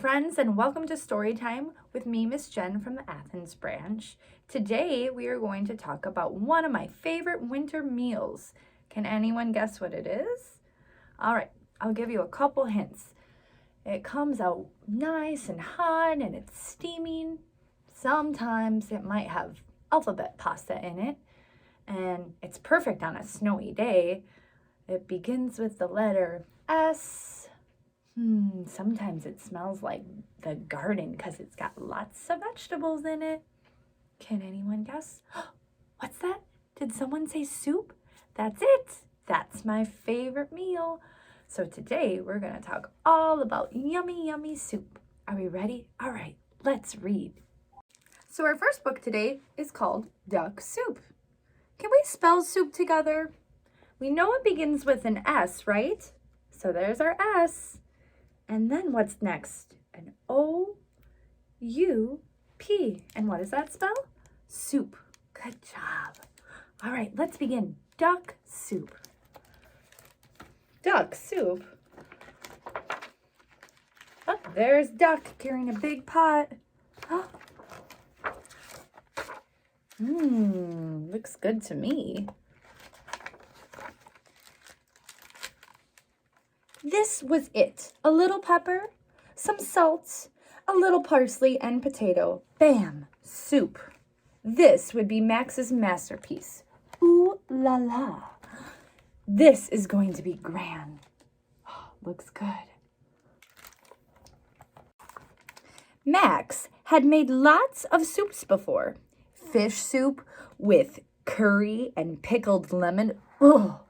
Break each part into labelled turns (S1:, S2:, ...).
S1: friends, and welcome to Storytime with me, Miss Jen from the Athens branch. Today, we are going to talk about one of my favorite winter meals. Can anyone guess what it is? All right, I'll give you a couple hints. It comes out nice and hot and it's steaming. Sometimes it might have alphabet pasta in it, and it's perfect on a snowy day. It begins with the letter S. Sometimes it smells like the garden because it's got lots of vegetables in it. Can anyone guess? What's that? Did someone say soup? That's it. That's my favorite meal. So today we're going to talk all about yummy, yummy soup. Are we ready? All right, let's read. So our first book today is called Duck Soup. Can we spell soup together? We know it begins with an S, right? So there's our S. And then what's next? An O-U-P. And what does that spell? Soup. Good job. All right, let's begin. Duck soup. Duck soup. Oh, there's Duck carrying a big pot. Looks good to me. This was it. A little pepper, some salt, a little parsley, and potato. Bam! Soup. This would be Max's masterpiece. Ooh la la. This is going to be grand. Oh, looks good. Max had made lots of soups before. Fish soup with curry and pickled lemon. Oh,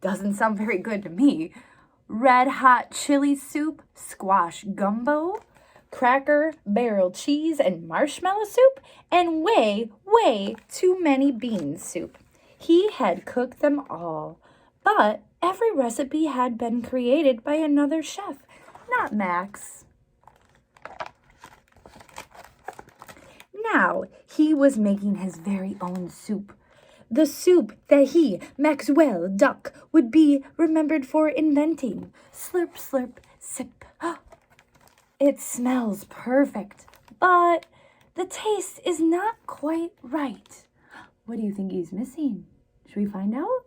S1: doesn't sound very good to me. Red hot chili soup, squash gumbo, cracker barrel cheese and marshmallow soup, and way too many bean soup. He had cooked them all, but every recipe had been created by another chef, not Max. Now he was making his very own soup. The soup that he, Maxwell Duck, would be remembered for inventing. Slurp, slurp, sip. It smells perfect, but the taste is not quite right. What do you think he's missing? Should we find out?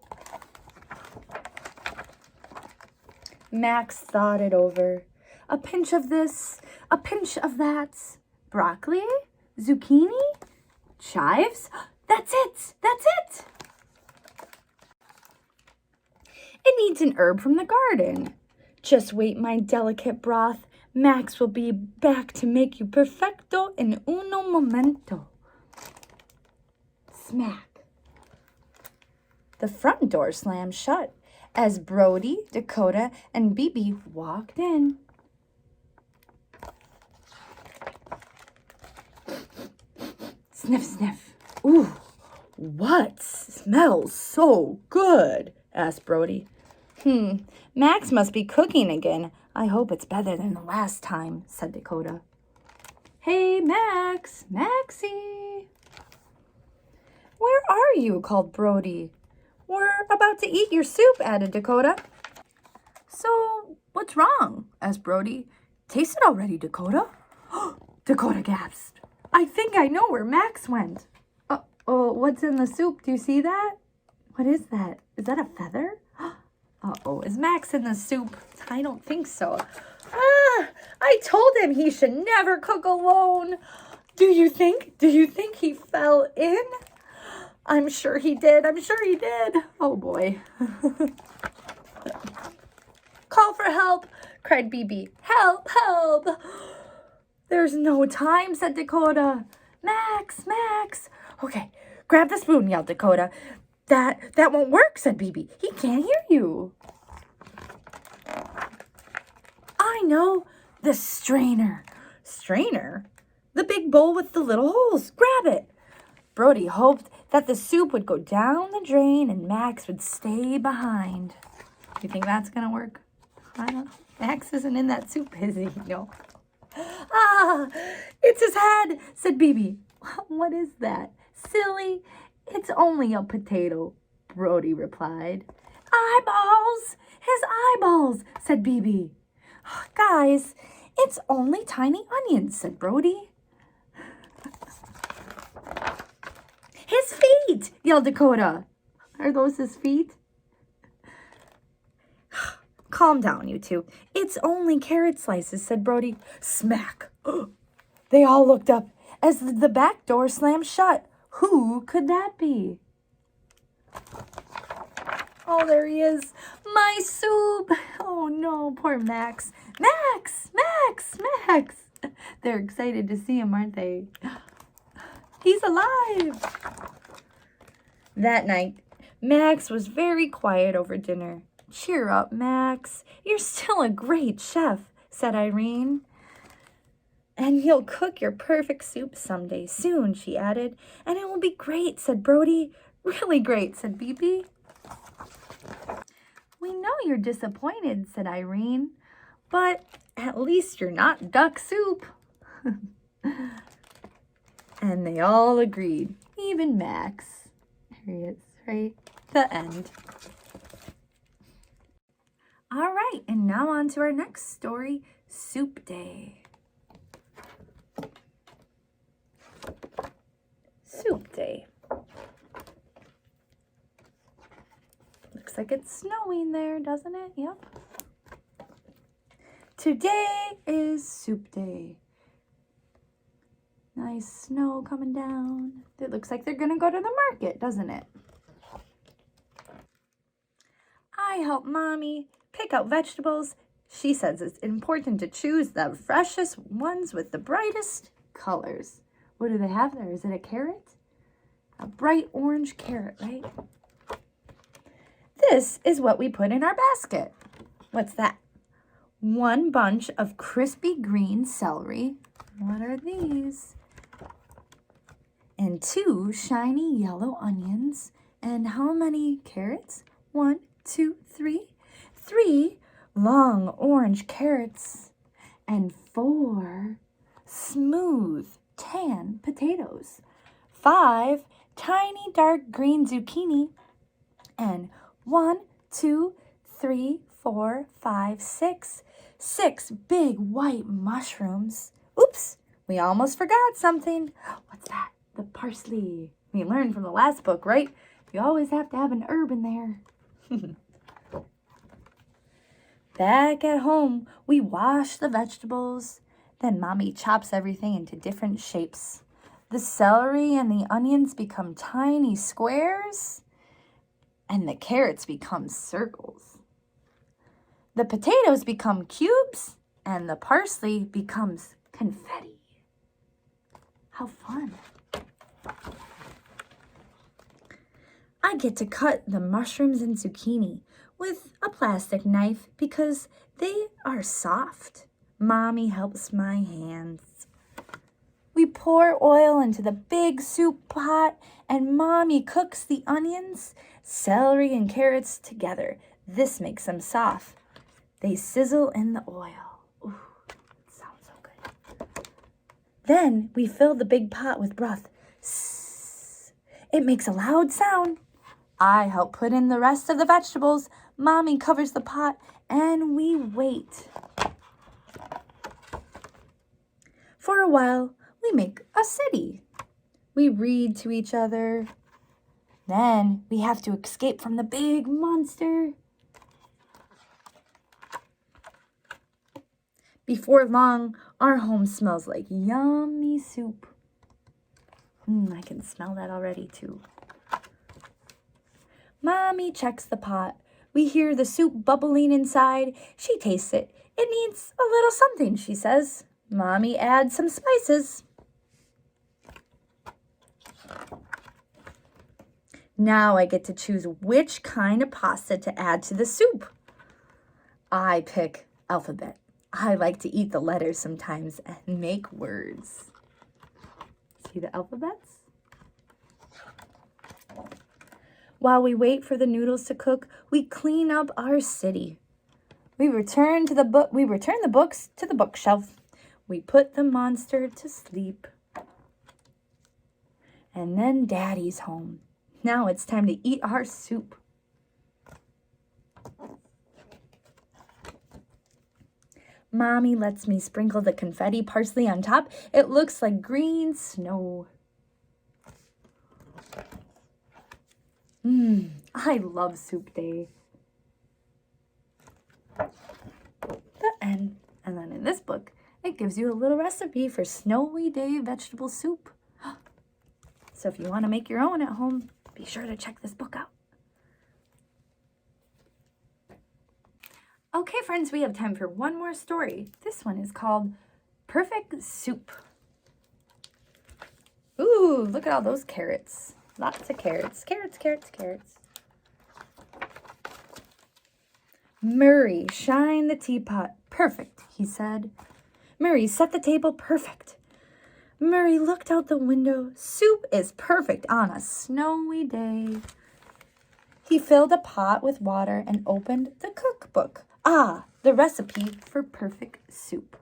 S1: Max thought it over. A pinch of this, a pinch of that. Broccoli? Zucchini? Chives? That's it! That's it! It needs an herb from the garden. Just wait, my delicate broth. Max will be back to make you perfecto in uno momento. Smack. The front door slammed shut as Brody, Dakota, and Bibi walked in. Sniff, sniff. Ooh, what smells so good? Asked Brody. Max must be cooking again. I hope it's better than the last time, said Dakota. Hey, Max, Maxie. Where are you? Called Brody. We're about to eat your soup, added Dakota. So, what's wrong? Asked Brody. Taste it already, Dakota. Dakota gasped. I think I know where Max went. Oh, what's in the soup? Do you see that? What is that? Is that a feather? Uh-oh, is Max in the soup? I don't think so. I told him he should never cook alone. Do you think he fell in? I'm sure he did. Oh, boy. Call for help, cried Bibi. Help, help. There's no time, said Dakota. Max. Okay, grab the spoon, yelled Dakota. That won't work, said Bibi. He can't hear you. I know, the strainer. Strainer? The big bowl with the little holes. Grab it. Brody hoped that the soup would go down the drain and Max would stay behind. You think that's going to work? I don't know. Max isn't in that soup, is he? No. It's his head, said Bibi. What is that? Silly, it's only a potato, Brody replied. Eyeballs! His eyeballs, said Bibi. Guys, It's only tiny onions, said Brody. His feet, yelled Dakota. Are those his feet? Calm down, you two. It's only carrot slices, said Brody. Smack. They all looked up as the back door slammed shut. Who could that be? Oh, there he is. My soup. Oh, no, poor Max. Max, Max, Max. They're excited to see him, aren't they? He's alive. That night, Max was very quiet over dinner. Cheer up, Max. You're still a great chef, said Irene. And you'll cook your perfect soup someday soon, she added. And it will be great, said Brody. Really great, said Beepy. We know you're disappointed, said Irene. But at least you're not duck soup. And they all agreed, even Max. There he is, right? The end. All right, and now on to our next story, Soup Day. Soup Day. Looks like it's snowing there, doesn't it? Yep. Today is Soup Day. Nice snow coming down. It looks like they're gonna go to the market, doesn't it? I help Mommy pick out vegetables. She says it's important to choose the freshest ones with the brightest colors. What do they have there? Is it a carrot? A bright orange carrot, right? This is what we put in our basket. What's that? 1 bunch of crispy green celery. What are these? And 2 shiny yellow onions. And how many carrots? 1, 2, 3. 3 long orange carrots. And 4 smooth tan potatoes. 5 tiny dark green zucchini. And 1, 2, 3, 4, 5, 6 big white mushrooms. Oops, we almost forgot something. What's that? The parsley. We learned from the last book, right? You always have to have an herb in there. Back at home, we wash the vegetables. Then Mommy chops everything into different shapes. The celery and the onions become tiny squares, and the carrots become circles. The potatoes become cubes, and the parsley becomes confetti. How fun. I get to cut the mushrooms and zucchini with a plastic knife because they are soft. Mommy helps my hands. We pour oil into the big soup pot, and Mommy cooks the onions, celery, and carrots together. This makes them soft. They sizzle in the oil. Ooh, it sounds so good. Then we fill the big pot with broth. Sss. It makes a loud sound. I help put in the rest of the vegetables. Mommy covers the pot, and we wait. For a while, we make a city. We read to each other. Then we have to escape from the big monster. Before long, our home smells like yummy soup. I can smell that already too. Mommy checks the pot. We hear the soup bubbling inside. She tastes it. It needs a little something, she says. Mommy adds some spices. Now I get to choose which kind of pasta to add to the soup. I pick alphabet. I like to eat the letters sometimes and make words. See the alphabets? While we wait for the noodles to cook, we clean up our city. We return the books to the bookshelf. We put the monster to sleep. And then Daddy's home. Now it's time to eat our soup. Mommy lets me sprinkle the confetti parsley on top. It looks like green snow. I love soup day. The end. And then in this book, it gives you a little recipe for snowy day vegetable soup. So if you want to make your own at home, be sure to check this book out. Okay, friends, we have time for one more story. This one is called Perfect Soup. Ooh, look at all those carrots. Lots of carrots. Carrots, carrots, carrots. Murray, shine the teapot. Perfect, he said. Murray set the table perfect. Murray looked out the window. Soup is perfect on a snowy day. He filled a pot with water and opened the cookbook. Ah, the recipe for perfect soup.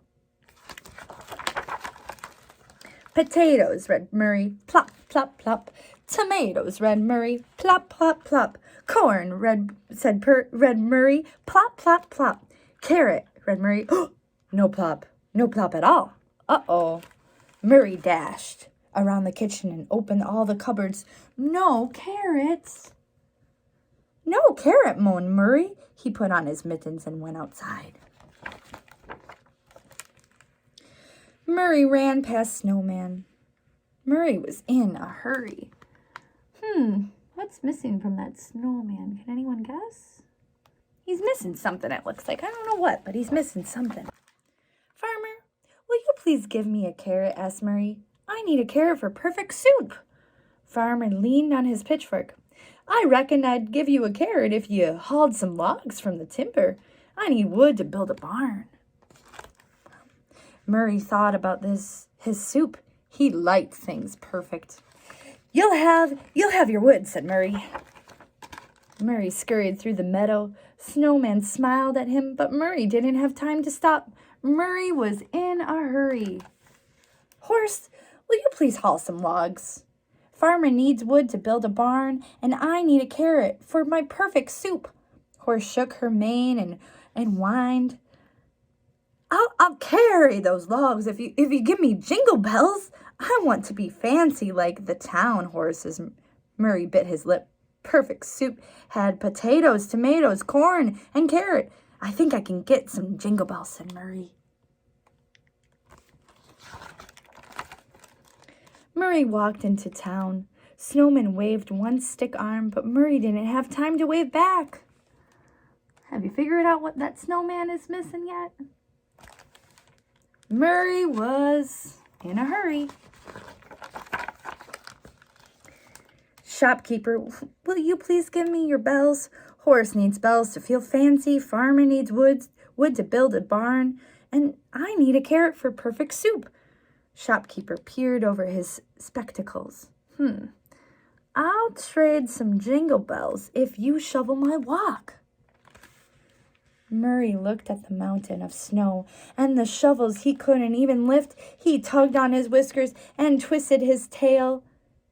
S1: Potatoes, read Murray, plop, plop, plop. Tomatoes, read Murray, plop, plop, plop. Corn, read Murray, plop, plop, plop. Carrot, read Murray, oh, no plop at all. Uh-oh. Murray dashed around the kitchen and opened all the cupboards. No carrots. No carrot, moaned Murray. He put on his mittens and went outside. Murray ran past Snowman. Murray was in a hurry. What's missing from that snowman? Can anyone guess? He's missing something, it looks like. I don't know what, but he's missing something. Farmer, will you please give me a carrot? Asked Murray. I need a carrot for perfect soup. Farmer leaned on his pitchfork. I reckon I'd give you a carrot if you hauled some logs from the timber. I need wood to build a barn. Murray thought about his soup. He liked things perfect. You'll have your wood, said Murray. Murray scurried through the meadow. Snowman smiled at him, but Murray didn't have time to stop. Murray was in a hurry. Horse, will you please haul some logs? Farmer needs wood to build a barn, and I need a carrot for my perfect soup. Horse shook her mane and whined. I'll carry those logs if you give me jingle bells. I want to be fancy like the town horses. Murray bit his lip. Perfect soup had potatoes, tomatoes, corn, and carrot. I think I can get some jingle bells, said Murray. Murray walked into town. Snowman waved one stick arm, but Murray didn't have time to wave back. Have you figured out what that snowman is missing yet? Murray was in a hurry. Shopkeeper, will you please give me your bells? Horse needs bells to feel fancy. Farmer needs wood to build a barn. And I need a carrot for perfect soup. Shopkeeper peered over his spectacles. I'll trade some jingle bells if you shovel my walk. Murray looked at the mountain of snow and the shovels he couldn't even lift. He tugged on his whiskers and twisted his tail.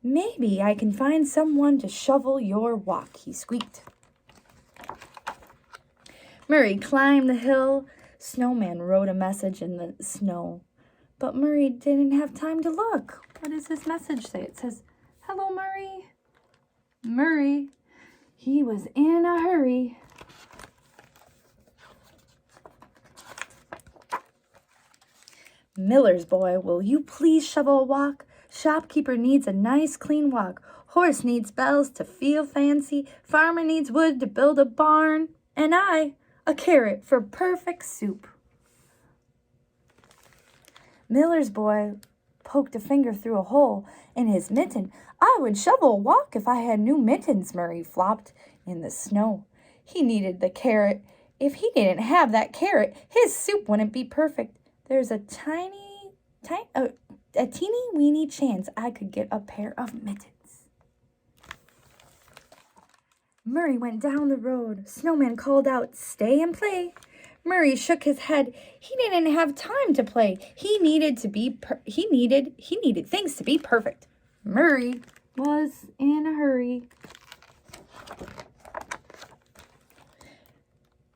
S1: Maybe I can find someone to shovel your walk, he squeaked. Murray climbed the hill. Snowman wrote a message in the snow. But Murray didn't have time to look. What does this message say? It says, hello, Murray. Murray, he was in a hurry. Miller's boy, will you please shovel a walk? Shopkeeper needs a nice clean walk. Horse needs bells to feel fancy. Farmer needs wood to build a barn. And I, a carrot for perfect soup. Miller's boy poked a finger through a hole in his mitten. I would shovel a walk if I had new mittens, Murray flopped in the snow. He needed the carrot. If he didn't have that carrot, his soup wouldn't be perfect. There's a teeny weeny chance I could get a pair of mittens. Murray went down the road. Snowman called out, stay and play. Murray shook his head. He didn't have time to play. He needed things to be perfect. Murray was in a hurry.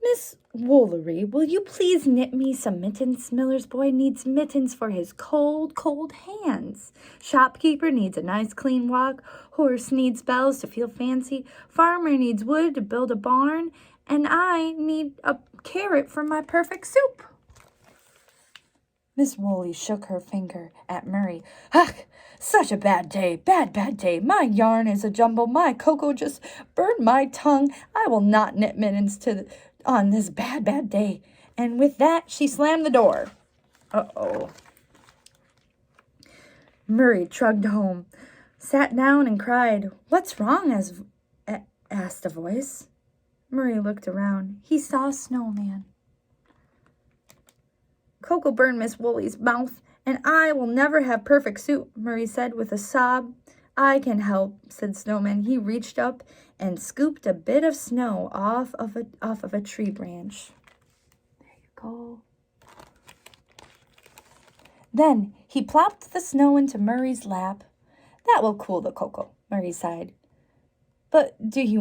S1: Miss Woolery, will you please knit me some mittens? Miller's boy needs mittens for his cold, cold hands. Shopkeeper needs a nice clean walk. Horse needs bells to feel fancy. Farmer needs wood to build a barn. And I need a carrot for my perfect soup. Miss Woolley shook her finger at Murray. Ugh, such a bad day, bad day. My yarn is a jumble. My cocoa just burned my tongue. I will not knit mittens on this bad day. And with that, she slammed the door. Uh-oh. Murray trudged home, sat down and cried. What's wrong? Asked a voice. Murray looked around. He saw a snowman. Cocoa burned Miss Woolley's mouth, and I will never have perfect soup, Murray said with a sob. I can help, said Snowman. He reached up and scooped a bit of snow off of a tree branch. There you go. Then he plopped the snow into Murray's lap. That will cool the cocoa, Murray sighed. But what do you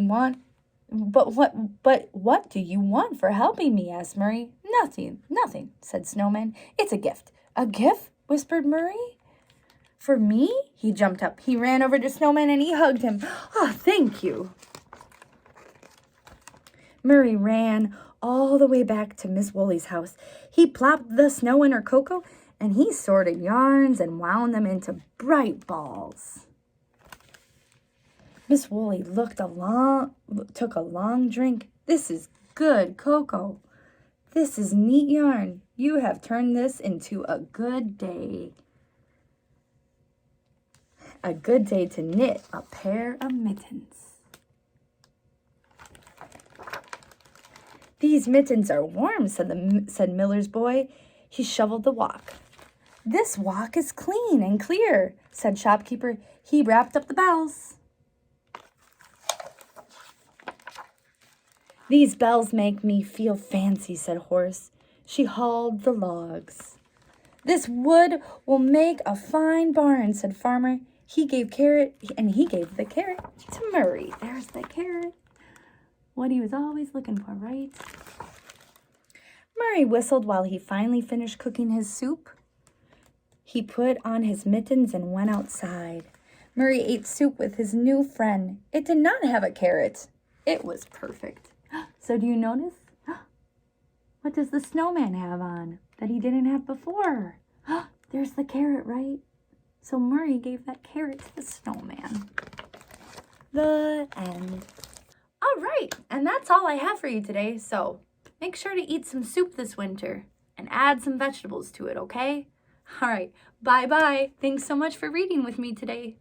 S1: want for helping me? Asked Murray. Nothing, said Snowman. It's a gift. A gift? Whispered Murray. For me? He jumped up. He ran over to Snowman and he hugged him. Oh, thank you. Murray ran all the way back to Miss Woolley's house. He plopped the snow in her cocoa and he sorted yarns and wound them into bright balls. Miss Woolley took a long drink. This is good cocoa. This is neat yarn. You have turned this into a good day. A good day to knit a pair of mittens. These mittens are warm, said Miller's boy. He shoveled the walk. This walk is clean and clear, said Shopkeeper. He wrapped up the bells. These bells make me feel fancy, said Horse. She hauled the logs. This wood will make a fine barn, said Farmer. He gave the carrot to Murray. There's the carrot. What he was always looking for, right? Murray whistled while he finally finished cooking his soup. He put on his mittens and went outside. Murray ate soup with his new friend. It did not have a carrot. It was perfect. So do you notice? What does the snowman have on that he didn't have before? There's the carrot, right? So Murray gave that carrot to the snowman. The end. All right, and that's all I have for you today. So make sure to eat some soup this winter and add some vegetables to it, okay? All right, bye-bye. Thanks so much for reading with me today.